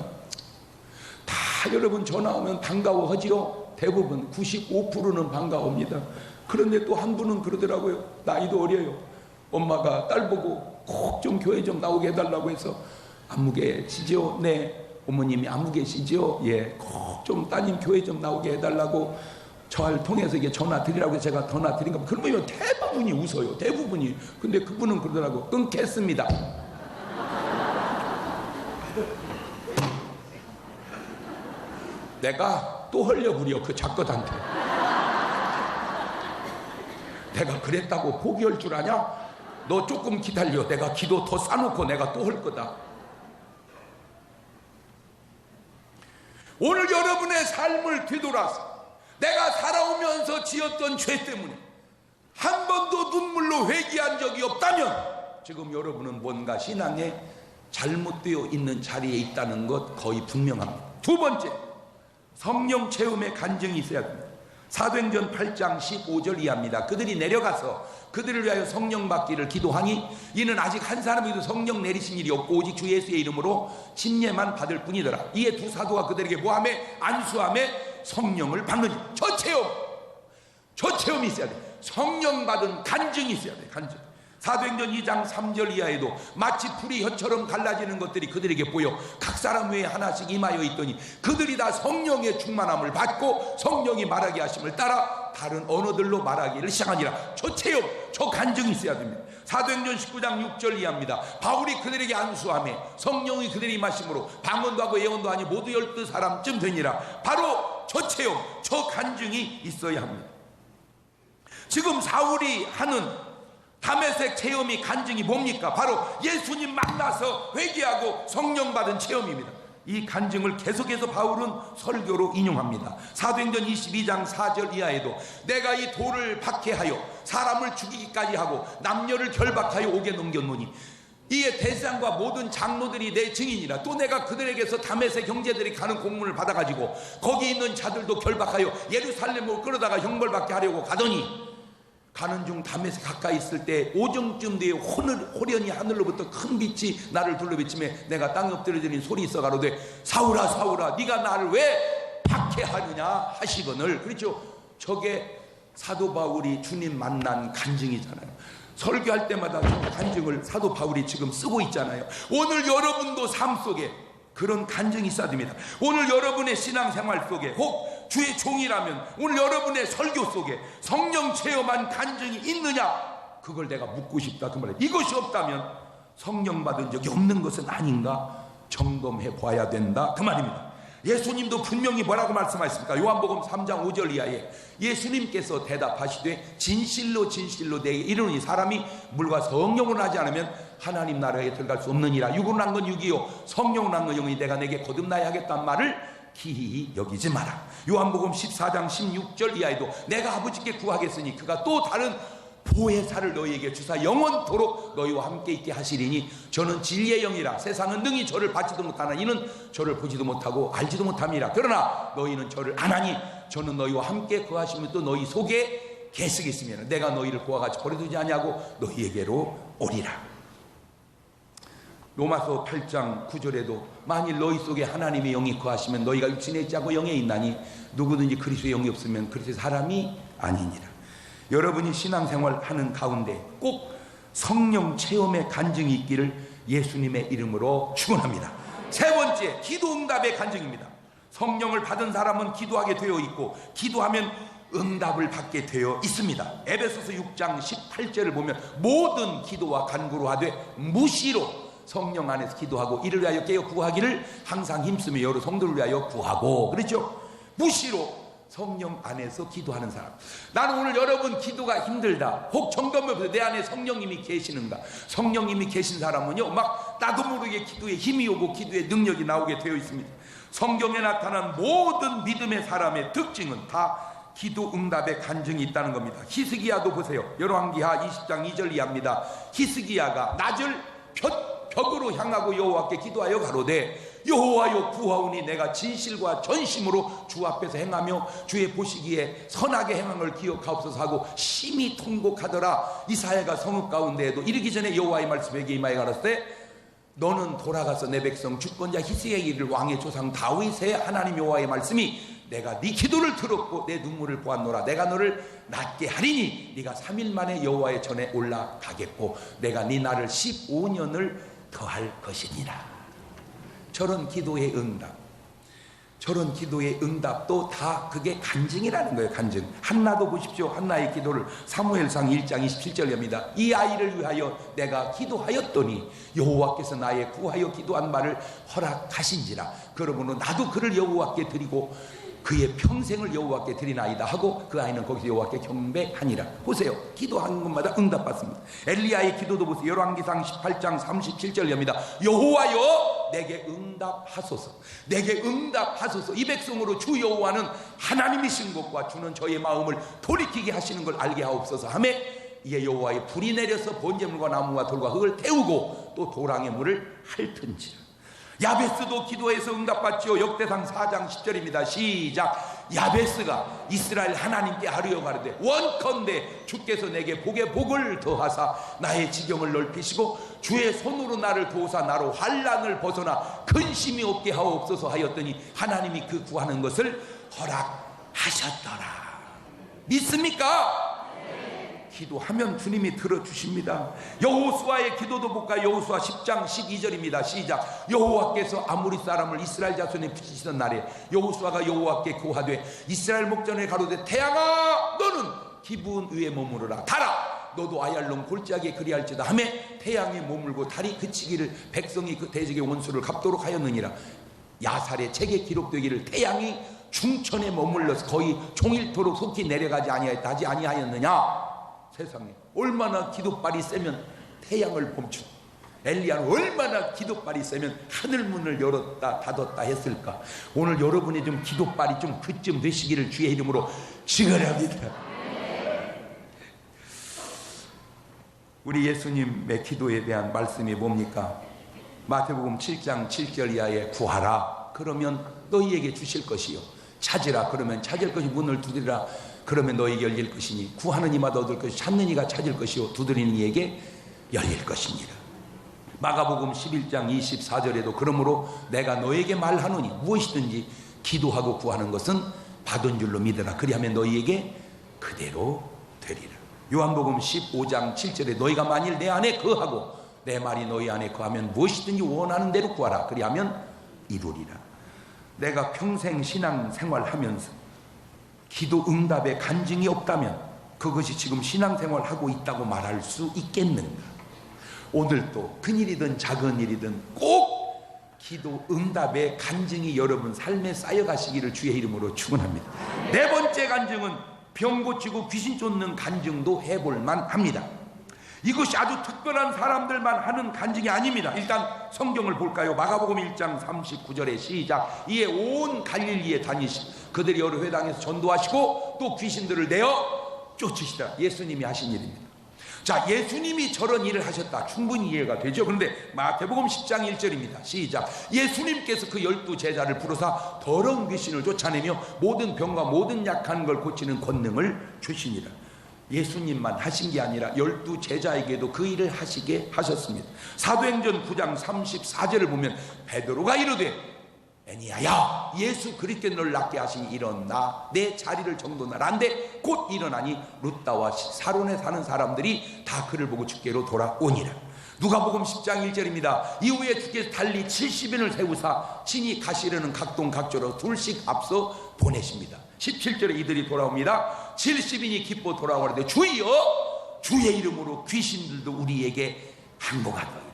다 여러분 전화 오면 반가워하지요. 대부분 95%는 반가워합니다. 그런데 또 한 분은 그러더라고요. 나이도 어려요. 엄마가 딸 보고 꼭 좀 교회 좀 나오게 해달라고 해서 안무계시죠? 네. 어머님이 안무계시죠? 예. 꼭 좀 따님 교회 좀 나오게 해달라고 저를 통해서 이게 전화 드리라고 해서 제가 전화 드린 겁니다. 그러면 대부분이 웃어요. 대부분이. 근데 그분은 그러더라고. 끊겠습니다. 내가 또 흘려부려 그 작것한테. 내가 그랬다고 포기할 줄 아냐? 너 조금 기다려. 내가 기도 더 싸놓고 내가 또 할 거다. 오늘 여러분의 삶을 뒤돌아서 내가 살아오면서 지었던 죄 때문에 한 번도 눈물로 회개한 적이 없다면 지금 여러분은 뭔가 신앙에 잘못되어 있는 자리에 있다는 것 거의 분명합니다. 두 번째, 성령 체험의 간증이 있어야 됩니다. 사도행전 8장 15절 이하입니다. 그들이 내려가서 그들을 위하여 성령 받기를 기도하니 이는 아직 한 사람에도 성령 내리신 일이 없고 오직 주 예수의 이름으로 침례만 받을 뿐이더라. 이에 두 사도가 그들에게 모함에 안수함에 성령을 받느니. 저 체험이 있어야 돼. 성령 받은 간증이 있어야 돼. 간증. 사도행전 2장 3절 이하에도 마치 풀이 혀처럼 갈라지는 것들이 그들에게 보여 각 사람 외에 하나씩 임하여 있더니 그들이 다 성령의 충만함을 받고 성령이 말하게 하심을 따라 다른 언어들로 말하기를 시작하니라. 저 체험, 저 간증이 있어야 됩니다. 사도행전 19장 6절 이하입니다. 바울이 그들에게 안수하며 성령이 그들이 임하심으로 방언도 하고 예언도 하니 모두 12사람쯤 되니라. 바로 저 체험, 저 간증이 있어야 합니다. 지금 사울이 하는 다메섹 체험이 간증이 뭡니까? 바로 예수님 만나서 회개하고 성령 받은 체험입니다. 이 간증을 계속해서 바울은 설교로 인용합니다. 사도행전 22장 4절 이하에도 내가 이 돌을 박해하여 사람을 죽이기까지 하고 남녀를 결박하여 옥에 넘겼노니 이에 대장과 모든 장로들이 내 증인이라. 또 내가 그들에게서 다메섹 형제들이 가는 공문을 받아가지고 거기 있는 자들도 결박하여 예루살렘으로 끌어다가 형벌받게 하려고 가더니, 가는 중 다메섹 가까이 있을 때 오정쯤 뒤에 호련히 하늘로부터 큰 빛이 나를 둘러비치매 내가 땅에 엎드려지는 소리 있어 가로되 사울아 사울아 네가 나를 왜 박해하느냐 하시거늘. 그렇죠. 저게 사도 바울이 주님 만난 간증이잖아요. 설교할 때마다 저 간증을 사도 바울이 지금 쓰고 있잖아요. 오늘 여러분도 삶 속에 그런 간증이 있어야 됩니다. 오늘 여러분의 신앙생활 속에, 혹 주의 종이라면 오늘 여러분의 설교 속에 성령 체험한 간증이 있느냐, 그걸 내가 묻고 싶다 그 말이에요. 이것이 없다면 성령 받은 적이 없는 것은 아닌가 점검해 봐야 된다 그 말입니다. 예수님도 분명히 뭐라고 말씀하셨습니까? 요한복음 3장 5절 이하에 예수님께서 대답하시되 진실로 진실로 내게 이르노니 사람이 물과 성령으로 하지 않으면 하나님 나라에 들어갈 수 없느니라. 육으로 난 건 육이요 성령으로 난 건 영이니 내가 내게 거듭나야 하겠다는 말을 기히 여기지 마라. 요한복음 14장 16절 이하에도 내가 아버지께 구하겠으니 그가 또 다른 보혜사를 너희에게 주사 영원토록 너희와 함께 있게 하시리니 저는 진리의 영이라. 세상은 능히 저를 받지도 못하나 이는 저를 보지도 못하고 알지도 못함이라. 그러나 너희는 저를 아나니 저는 너희와 함께 거하시면 또 너희 속에 계시겠으면 내가 너희를 그와 같이 버려두지 아니하고 너희에게로 오리라. 로마서 8장 9절에도 만일 너희 속에 하나님의 영이 거하시면 너희가 육신에 있지 않고 영에 있나니 누구든지 그리스도의 영이 없으면 그리스도의 사람이 아니니라. 여러분이 신앙생활 하는 가운데 꼭 성령 체험의 간증이 있기를 예수님의 이름으로 축원합니다. 세 번째, 기도 응답의 간증입니다. 성령을 받은 사람은 기도하게 되어 있고 기도하면 응답을 받게 되어 있습니다. 에베소서 6장 18절을 보면 모든 기도와 간구로 하되 무시로 성령 안에서 기도하고 이를 위하여 깨어 구하기를 항상 힘쓰며 여러 성도를 위하여 구하고. 그렇죠? 무시로 성령 안에서 기도하는 사람. 나는 오늘 여러분 기도가 힘들다, 혹 점검해보세요. 내 안에 성령님이 계시는가? 성령님이 계신 사람은요 막 나도 모르게 기도에 힘이 오고 기도에 능력이 나오게 되어 있습니다. 성경에 나타난 모든 믿음의 사람의 특징은 다 기도 응답의 간증이 있다는 겁니다. 히스기야도 보세요. 열왕기하 20장 2절 이하입니다. 히스기야가 낮을 벽으로 향하고 여호와께 기도하여 가로되 여호와여 구하오니 내가 진실과 전심으로 주 앞에서 행하며 주의 보시기에 선하게 행함을 기억하옵소서 하고 심히 통곡하더라. 이사야가 성읍 가운데에도 이르기 전에 여호와의 말씀에게 임하여 가라사대 때 너는 돌아가서 내 백성 주권자 히스기야에게 이를 왕의 조상 다윗의 하나님 여호와의 말씀이 내가 네 기도를 들었고 내 눈물을 보았노라. 내가 너를 낫게 하리니 네가 3일 만에 여호와의 전에 올라가겠고 내가 네 날을 15년을 더할 것이니라. 저런 기도의 응답, 저런 기도의 응답도 다 그게 간증이라는 거예요. 간증. 한나도 보십시오. 한나의 기도를 사무엘상 1장 27절입니다. 이 아이를 위하여 내가 기도하였더니 여호와께서 나의 구하여 기도한 말을 허락하신지라. 그러므로 나도 그를 여호와께 드리고 그의 평생을 여호와께 드리나이다 하고 그 아이는 거기서 여호와께 경배하니라. 보세요. 기도하는 것마다 응답받습니다. 엘리야의 기도도 보세요. 열왕기상 18장 37절입니다. 여호와여 내게 응답하소서. 내게 응답하소서. 이 백성으로 주 여호와는 하나님이신 것과 주는 저의 마음을 돌이키게 하시는 걸 알게 하옵소서 하며 이에 여호와의 불이 내려서 번제물과 나무와 돌과 흙을 태우고 또 도랑의 물을 핥은지라. 야베스도 기도해서 응답받지요. 역대상 4장 10절입니다. 시작. 야베스가 이스라엘 하나님께 하루여 가르되 원컨대 주께서 내게 복에 복을 더하사 나의 지경을 넓히시고 주의 손으로 나를 도우사 나로 환난을 벗어나 근심이 없게 하옵소서 하였더니 하나님이 그 구하는 것을 허락하셨더라. 믿습니까? 기도하면 주님이 들어주십니다. 여호수아의 기도도 볼까요? 여호수아 10장 12절입니다. 시작. 여호와께서 아모리 사람을 이스라엘 자손에 붙이시던 날에 여호수아가 여호와께 구하되 이스라엘 목전에 가로되 태양아 너는 기브온 위에 머무르라. 달아 너도 아얄론 골짜기에 그리할지다 하며 태양에 머물고 달이 그치기를 백성이 그 대적의 원수를 갚도록 하였느니라. 야살의 책에 기록되기를 태양이 중천에 머물러서 거의 종일토록 속히 내려가지 아니하였다 하지 아니하였느냐. 세상에 얼마나 기도발이 세면 태양을 멈추. 엘리야는 얼마나 기도발이 세면 하늘문을 열었다 닫았다 했을까. 오늘 여러분이 좀 기도발이 좀 그쯤 되시기를 주의 이름으로 축원합니다. 우리 예수님의 기도에 대한 말씀이 뭡니까? 마태복음 7장 7절 이하에 구하라 그러면 너희에게 주실 것이요 찾으라 그러면 찾을 것이 문을 두드리라 그러면 너희에게 열릴 것이니 구하는 이마다 얻을 것이 찾는 이가 찾을 것이요 두드리는 이에게 열릴 것이니라. 마가복음 11장 24절에도 그러므로 내가 너에게 말하노니 무엇이든지 기도하고 구하는 것은 받은 줄로 믿으라 그리하면 너희에게 그대로 되리라. 요한복음 15장 7절에 너희가 만일 내 안에 거하고 내 말이 너희 안에 거하면 무엇이든지 원하는 대로 구하라 그리하면 이루리라. 내가 평생 신앙생활하면서 기도 응답에 간증이 없다면 그것이 지금 신앙생활하고 있다고 말할 수 있겠는가? 오늘도 큰일이든 작은 일이든 꼭 기도 응답의 간증이 여러분 삶에 쌓여가시기를 주의 이름으로 축원합니다. 네 번째 간증은 병 고치고 귀신 쫓는 간증도 해볼만 합니다. 이것이 아주 특별한 사람들만 하는 간증이 아닙니다. 일단 성경을 볼까요? 마가복음 1장 39절에 시작. 이에 온 갈릴리에 다니시고 그들이 여러 회당에서 전도하시고 또 귀신들을 내어 쫓으시다. 예수님이 하신 일입니다. 자, 예수님이 저런 일을 하셨다. 충분히 이해가 되죠. 그런데 마태복음 10장 1절입니다. 시작. 예수님께서 그 12 제자를 부르사 더러운 귀신을 쫓아내며 모든 병과 모든 약한 걸 고치는 권능을 주시니라. 예수님만 하신 게 아니라 12 제자에게도 그 일을 하시게 하셨습니다. 사도행전 9장 34절을 보면 베드로가 이르되 애니야야 예수 그리스도께 너를 낫게 하시니 일어나 내 자리를 정돈하라 한데 곧 일어나니 루다와 사론에 사는 사람들이 다 그를 보고 주께로 돌아오니라. 누가복음 10장 1절입니다. 이후에 주께서 달리 70인을 세우사 친히 가시려는 각동 각조로 둘씩 앞서 보내십니다. 17절에 이들이 돌아옵니다. 70인이 기뻐 돌아오는데 주여 주의 이름으로 귀신들도 우리에게 항복하더이다.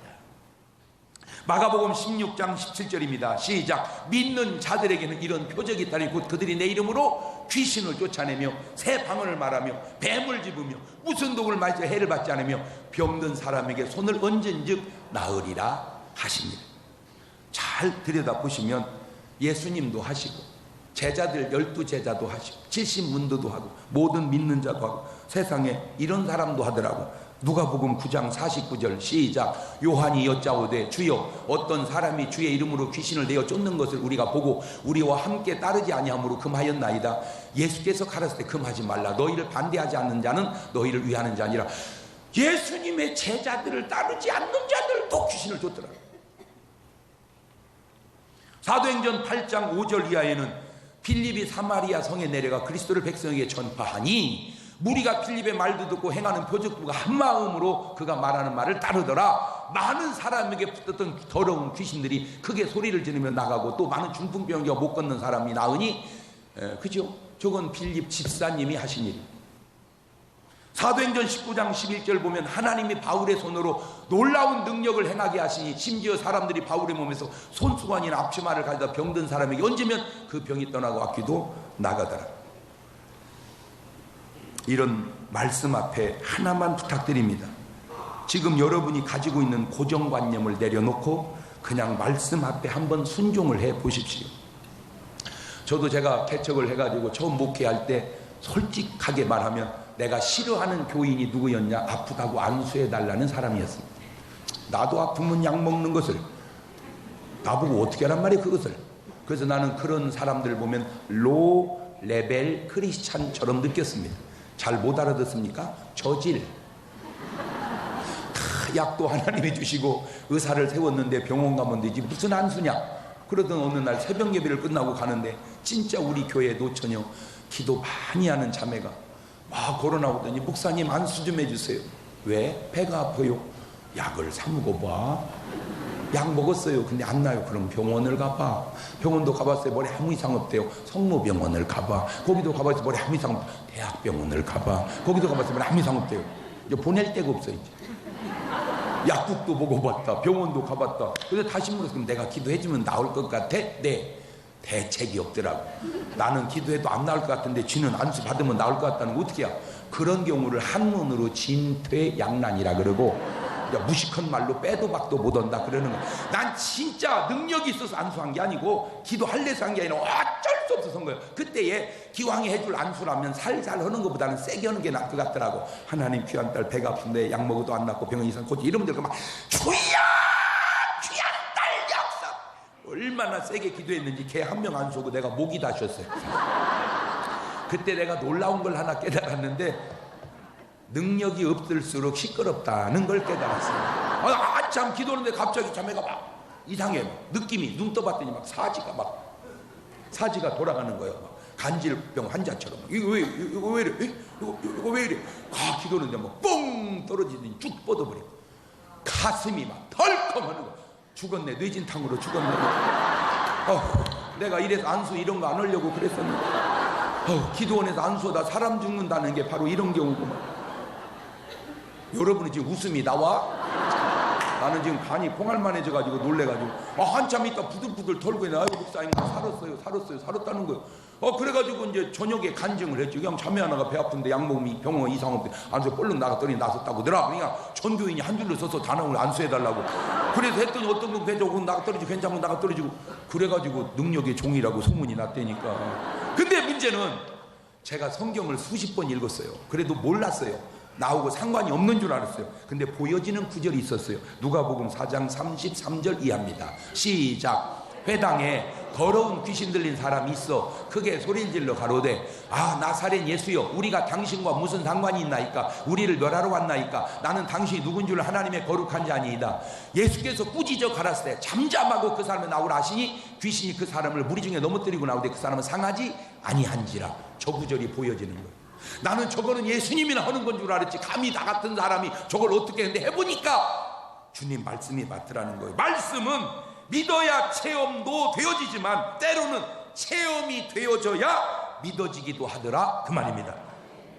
마가복음 16장 17절입니다. 시작. 믿는 자들에게는 이런 표적이 있다니 곧 그들이 내 이름으로 귀신을 쫓아내며 새 방언을 말하며 뱀을 집으며 무슨 독을 마시며 해를 받지 않으며 병든 사람에게 손을 얹은즉 나으리라 하십니다. 잘 들여다보시면 예수님도 하시고 제자들 12 제자도 하시고 70문도도 하고 모든 믿는 자도 하고 세상에 이런 사람도 하더라고. 누가복음 9장 49절 시작. 요한이 여짜오되 주여 어떤 사람이 주의 이름으로 귀신을 내어 쫓는 것을 우리가 보고 우리와 함께 따르지 아니함으로 금하였나이다. 예수께서 가라사대 금하지 말라. 너희를 반대하지 않는 자는 너희를 위하는 자 아니라. 예수님의 제자들을 따르지 않는 자들도 귀신을 쫓더라. 사도행전 8장 5절 이하에는 빌립이 사마리아 성에 내려가 그리스도를 백성에게 전파하니 무리가 필립의 말도 듣고 행하는 표적들과 한마음으로 그가 말하는 말을 따르더라. 많은 사람에게 붙었던 더러운 귀신들이 크게 소리를 지르며 나가고 또 많은 중풍병자가 못 걷는 사람이 나으니 그죠? 저건 필립 집사님이 하신 일. 사도행전 19장 11절 보면 하나님이 바울의 손으로 놀라운 능력을 행하게 하시니 심지어 사람들이 바울의 몸에서 손수건이나 앞치마를 가져다 병든 사람에게 얹으면 그 병이 떠나고 악귀도 나가더라. 이런 말씀 앞에 하나만 부탁드립니다. 지금 여러분이 가지고 있는 고정관념을 내려놓고 그냥 말씀 앞에 한번 순종을 해 보십시오. 저도 제가 개척을 해가지고 처음 목회할 때 솔직하게 말하면 내가 싫어하는 교인이 누구였냐? 아프다고 안수해달라는 사람이었습니다. 나도 아프면 약 먹는 것을 나보고 어떻게 하란 말이에요 그것을. 그래서 나는 그런 사람들 보면 로 레벨 크리스찬처럼 느꼈습니다. 잘 못 알아듣습니까? 저질. 다 약도 하나님이 주시고 의사를 세웠는데 병원 가면 되지 무슨 안수냐. 그러던 어느 날 새벽 예배를 끝나고 가는데 진짜 우리 교회 노처녀 기도 많이 하는 자매가 막 걸어나오더니 목사님 안수 좀 해주세요. 왜? 배가 아파요. 약을 사 먹어봐. 약 먹었어요. 근데 안 나요. 그럼 병원을 가봐. 병원도 가봤어요. 머리 아무 이상 없대요. 성모병원을 가봐. 거기도 가봤어요. 머리 아무 이상 없대요. 대학병원을 가봐. 거기도 가봤어요. 머리 아무 이상 없대요. 이제 보낼 데가 없어 이제. 약국도 먹어봤다. 병원도 가봤다. 그래서 다시 물었어. 그럼 내가 기도해주면 나을 것 같아? 네. 대책이 없더라고. 나는 기도해도 안 나을 것 같은데 쥐는 안수 받으면 나을 것 같다는 거 어떻게 해야? 그런 경우를 한문으로 진퇴양난이라 그러고 야, 무식한 말로 빼도 박도 못한다 그러는 거야. 난 진짜 능력이 있어서 안수한 게 아니고 기도할래서 한 게 아니라 어쩔 수 없어서 한 거예요. 그때에 기왕에 해줄 안수라면 살살 하는 것보다는 세게 하는 게 나을 것 같더라고. 하나님 귀한 딸 배가 아픈데 약 먹어도 안 낫고 병원 이상 고치 이러면 막 주야 귀한 딸 역사 얼마나 세게 기도했는지 걔 한 명 안 쏘고 내가 목이 다 쉬었어요. 그때 내가 놀라운 걸 하나 깨달았는데 능력이 없을수록 시끄럽다는 걸 깨달았어요. 한참 기도하는데 갑자기 자매가 막 이상해. 막 느낌이 눈 떠봤더니 막 사지가 돌아가는 거예요. 막 간질병 환자처럼. 이거 왜 이래? 이거 왜 이래? 기도하는데 막 뻥 떨어지더니 쭉 뻗어버리고 가슴이 막 덜컹하는 거. 죽었네. 뇌진탕으로 죽었네. 내가 이래서 안수 이런 거 안 하려고 그랬었는데 기도원에서 안수하다 사람 죽는다는 게 바로 이런 경우구만. 여러분이 지금 웃음이 나와? 나는 지금 간이 콩알만해져가지고 놀래가지고 한참 있다 부들부들 털고 있네. 아이고 목사님 살았다는 거예요. 그래가지고 이제 저녁에 간증을 했죠. 그냥 자매 하나가 배 아픈데 약 먹으면 병원 이상 없대. 안수 볼록 나갔더니 나섰다고 더라. 그러니까 전교인이 한 줄로 서서 단어를 안수해달라고. 그래서 했더니 어떤 분 괜찮고 나가 떨어지고 괜찮고 나가 떨어지고 그래가지고 능력의 종이라고 소문이 났다니까. 근데 문제는 제가 성경을 수십 번 읽었어요. 그래도 몰랐어요. 나오고 상관이 없는 줄 알았어요. 근데 보여지는 구절이 있었어요. 누가복음 4장 33절 이하입니다. 시작. 회당에 더러운 귀신 들린 사람이 있어 크게 소리를 질러 가로되 나사렛 예수여 우리가 당신과 무슨 상관이 있나이까? 우리를 멸하러 왔나이까? 나는 당신이 누군 줄 하나님의 거룩한 자니이다. 예수께서 꾸짖어 가라사대 잠잠하고 그 사람을 나오라 하시니 귀신이 그 사람을 무리 중에 넘어뜨리고 나오되 그 사람은 상하지 아니한지라. 저 구절이 보여지는 거예요. 나는 저거는 예수님이나 하는 건 줄 알았지 감히 나 같은 사람이 저걸 어떻게 했는데 해보니까 주님 말씀이 맞더라는 거예요. 말씀은 믿어야 체험도 되어지지만 때로는 체험이 되어져야 믿어지기도 하더라 그 말입니다.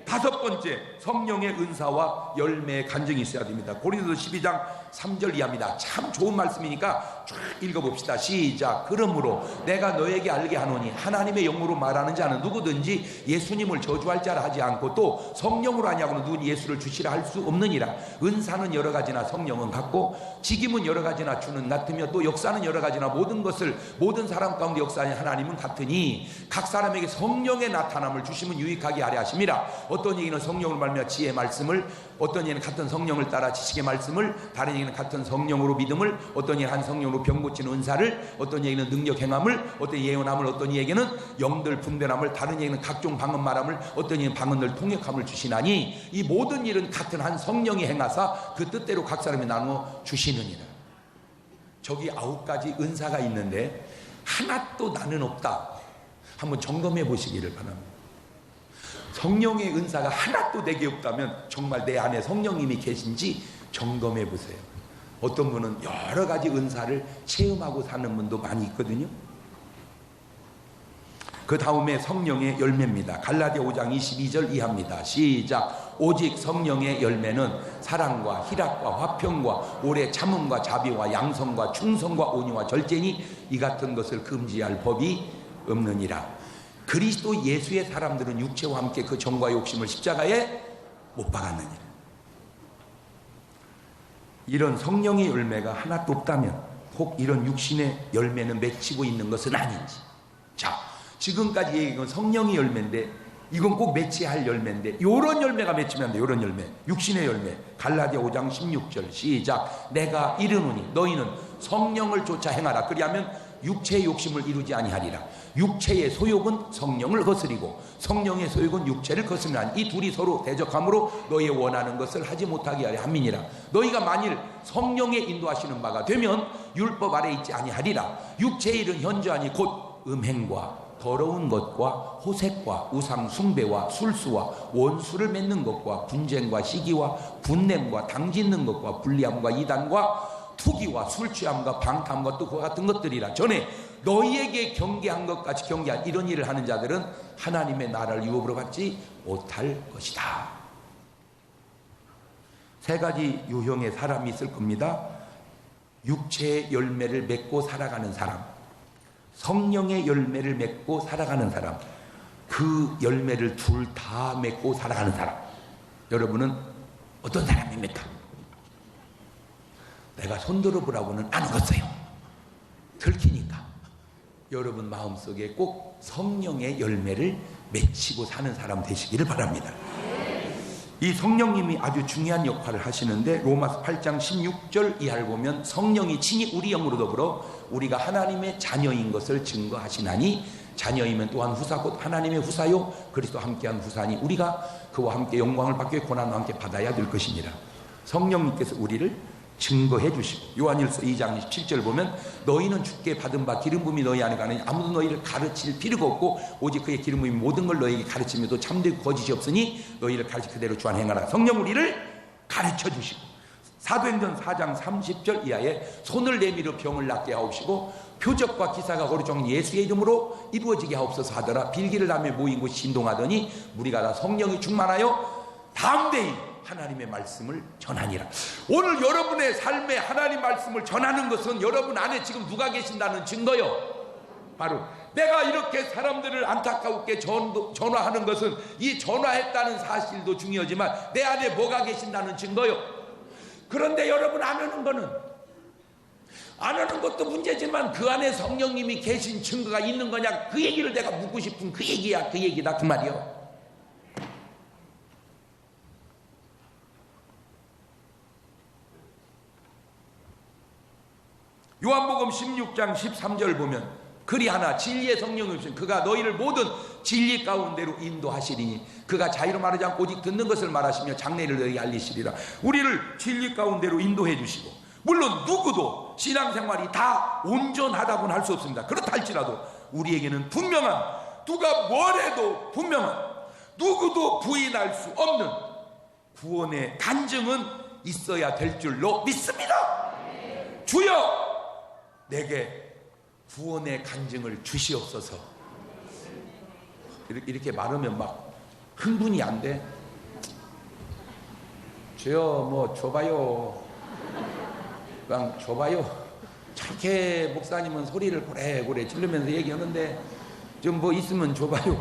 다섯 번째, 성령의 은사와 열매의 간증이 있어야 됩니다. 고린도서 12장 3절 이하입니다. 참 좋은 말씀이니까 쭉 읽어봅시다. 시작. 그러므로 내가 너에게 알게 하노니 하나님의 영으로 말하는 자는 누구든지 예수님을 저주할 자라 하지 않고 또 성령으로 하냐고는 누구니 예수를 주시라 할 수 없느니라. 은사는 여러 가지나 성령은 같고 직임은 여러 가지나 주는 같으며 또 역사는 여러 가지나 모든 것을 모든 사람 가운데 역사하는 하나님은 같으니 각 사람에게 성령의 나타남을 주심은 유익하게 하려 하심이라. 어떤 얘기는 성령을 말미암아 지혜의 말씀을, 어떤 얘기는 같은 성령을 따라 지식의 말씀을, 다른 얘기는 같은 성령으로 믿음을, 어떤 얘기는 한 성령으로 병 고치는 은사를, 어떤 얘기는 능력 행함을, 어떤 예언함을, 어떤 얘기는 영들 분별함을, 다른 얘기는 각종 방언 말함을, 어떤 얘기는 방언들 통역함을 주시나니 이 모든 일은 같은 한 성령이 행하사 그 뜻대로 각 사람이 나누어 주시느니라. 저기 9가지 은사가 있는데 하나도 나는 없다. 한번 점검해 보시기를 바랍니다. 성령의 은사가 하나도 내게 없다면 정말 내 안에 성령님이 계신지 점검해 보세요. 어떤 분은 여러 가지 은사를 체험하고 사는 분도 많이 있거든요. 그 다음에 성령의 열매입니다. 갈라디아 5장 22절 이하입니다. 시작. 오직 성령의 열매는 사랑과 희락과 화평과 오래 참음과 자비와 양성과 충성과 온유와 절제니 이 같은 것을 금지할 법이 없느니라. 그리스도 예수의 사람들은 육체와 함께 그 정과 욕심을 십자가에 못 박았느니라. 이런 성령의 열매가 하나도 없다면 혹 이런 육신의 열매는 맺히고 있는 것은 아닌지. 자, 지금까지 얘기한 건 성령의 열매인데 이건 꼭 맺혀야 할 열매인데 요런 열매가 맺히면 안 돼. 요런 열매, 육신의 열매. 갈라디아 5장 16절 시작. 내가 이르노니 너희는 성령을 쫓아 행하라. 그리하면 육체의 욕심을 이루지 아니하리라. 육체의 소욕은 성령을 거스리고 성령의 소욕은 육체를 거스리나니 이 둘이 서로 대적함으로 너희의 원하는 것을 하지 못하게 하려 함이니라. 너희가 만일 성령의 인도하시는 바가 되면 율법 아래 있지 아니하리라. 육체의 일은 현저하니 곧 음행과 더러운 것과 호색과 우상 숭배와 술수와 원수를 맺는 것과 분쟁과 시기와 분냄과 당짓는 것과 불리함과 이단과 투기와 술취함과 방탕과 또 그와 같은 것들이라. 전에 너희에게 경계한 것 같이 경계한 이런 일을 하는 자들은 하나님의 나라를 유업으로 받지 못할 것이다. 세 가지 유형의 사람이 있을 겁니다. 육체의 열매를 맺고 살아가는 사람, 성령의 열매를 맺고 살아가는 사람, 그 열매를 둘 다 맺고 살아가는 사람. 여러분은 어떤 사람입니까? 내가 손들어 보라고는 안 하겠어요. 들키니까. 여러분 마음속에 꼭 성령의 열매를 맺히고 사는 사람 되시기를 바랍니다. 이 성령님이 아주 중요한 역할을 하시는데 로마서 8장 16절 이하를 보면 성령이 친히 우리 영으로 더불어 우리가 하나님의 자녀인 것을 증거하시나니 자녀이면 또한 후사 곧 하나님의 후사요 그리스도 함께한 후사니 우리가 그와 함께 영광을 받기 위해 고난과 함께 받아야 될 것이니라. 성령님께서 우리를 증거해 주시고 요한일서 2장 17절 보면 너희는 주께 받은 바 기름 부음이 너희 안에 가느니 아무도 너희를 가르칠 필요가 없고 오직 그의 기름 부음이 모든 걸 너희에게 가르치며도 참되고 거짓이 없으니 너희를 가르치 그대로 주안 행하라. 성령 우리를 가르쳐 주시고 사도행전 4장 30절 이하에 손을 내밀어 병을 낫게 하옵시고 표적과 기사가 거룩한 예수의 이름으로 이루어지게 하옵소서 하더라. 빌기를 하며 모인 곳이 진동하더니 무리가 다 성령이 충만하여 담대히 하나님의 말씀을 전하니라. 오늘 여러분의 삶에 하나님 말씀을 전하는 것은 여러분 안에 지금 누가 계신다는 증거요. 바로 내가 이렇게 사람들을 안타깝게 전화하는 것은 이 전화했다는 사실도 중요하지만 내 안에 뭐가 계신다는 증거요. 그런데 여러분 안 하는 것도 문제지만 그 안에 성령님이 계신 증거가 있는 거냐, 그 얘기를 내가 묻고 싶은 그 얘기야. 그 얘기다 그 말이요. 요한복음 16장 13절 보면 그리하나 진리의 성령이 오신 그가 너희를 모든 진리 가운데로 인도하시리니 그가 자유로 말하지 않고 오직 듣는 것을 말하시며 장래를 너희에게 알리시리라. 우리를 진리 가운데로 인도해 주시고 물론 누구도 신앙생활이 다 온전하다고는 할 수 없습니다. 그렇다 할지라도 우리에게는 분명한, 누가 뭘 해도 분명한, 누구도 부인할 수 없는 구원의 간증은 있어야 될 줄로 믿습니다. 주여 내게 구원의 간증을 주시옵소서. 이렇게 말하면 막 흥분이 안 돼. 주여 뭐 줘봐요. 그냥 줘봐요. 저렇게 목사님은 소리를 고래고래 지르면서 얘기하는데 좀 뭐 있으면 줘봐요.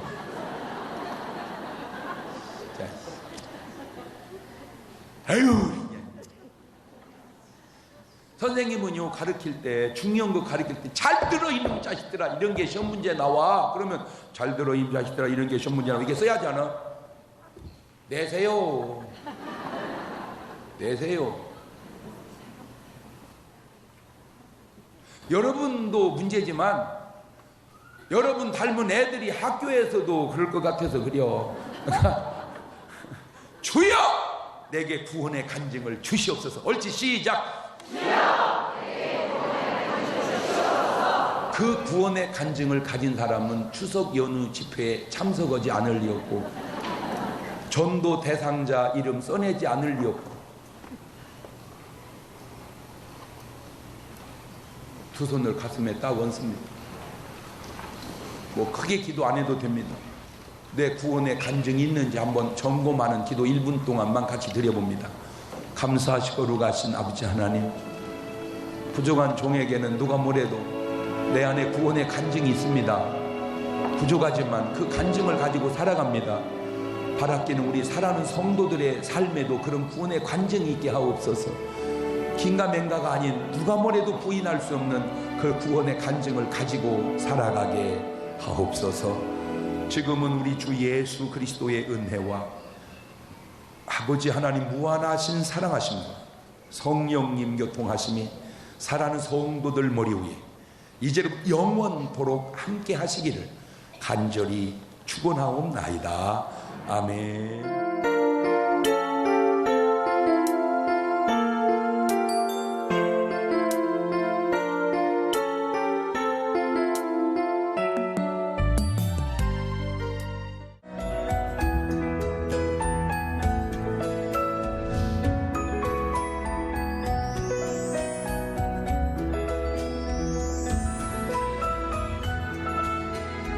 자. 아유, 선생님은요 가르칠 때 중요한 거 가르칠 때 잘 들어 이놈 자식들아 이런 게 시험 문제 나와. 그러면 잘 들어 이놈 자식들아 이런 게 시험 문제 나와. 이게 써야지 않아? 내세요. 여러분도 문제지만 여러분 닮은 애들이 학교에서도 그럴 것 같아서 그래요. 주여 내게 구원의 간증을 주시옵소서. 옳지 시작. 그 구원의 간증을 가진 사람은 추석 연휴 집회에 참석하지 않을 리 없고 전도 대상자 이름 써내지 않을 리 없고 두 손을 가슴에 딱 얹습니다. 뭐 크게 기도 안 해도 됩니다. 내 구원의 간증이 있는지 한번 점검하는 기도 1분 동안만 같이 드려봅니다. 감사하시고 거룩하신 아버지 하나님, 부족한 종에게는 누가 뭐래도 내 안에 구원의 간증이 있습니다. 부족하지만 그 간증을 가지고 살아갑니다. 바라기는 우리 살아가는 성도들의 삶에도 그런 구원의 간증이 있게 하옵소서. 긴가맹가가 아닌 누가 뭐래도 부인할 수 없는 그 구원의 간증을 가지고 살아가게 하옵소서. 지금은 우리 주 예수 그리스도의 은혜와 아버지 하나님 무한하신 사랑하심과 성령님 교통하심이 살아가는 성도들 머리 위에 이제로 영원토록 함께 하시기를 간절히 축원하옵나이다. 아멘.